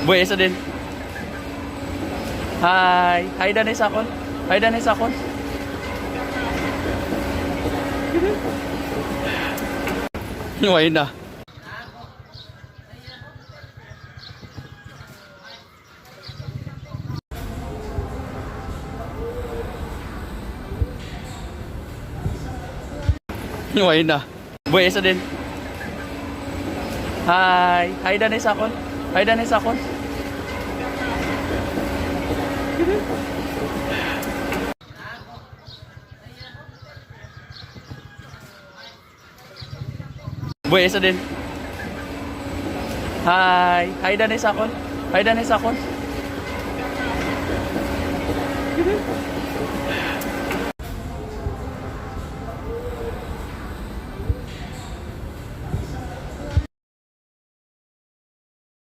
Boy, isa din. Hi. Hi, Danay Sakon. Hi, Danay Sakon. Why na? Why na? Boy, isa din. Hi. Hi, Danay Sakon. Hi, Danay Sakon. Boy, isa din. Hi. Hi, Danay Sakon. Hi, Danay Sakon.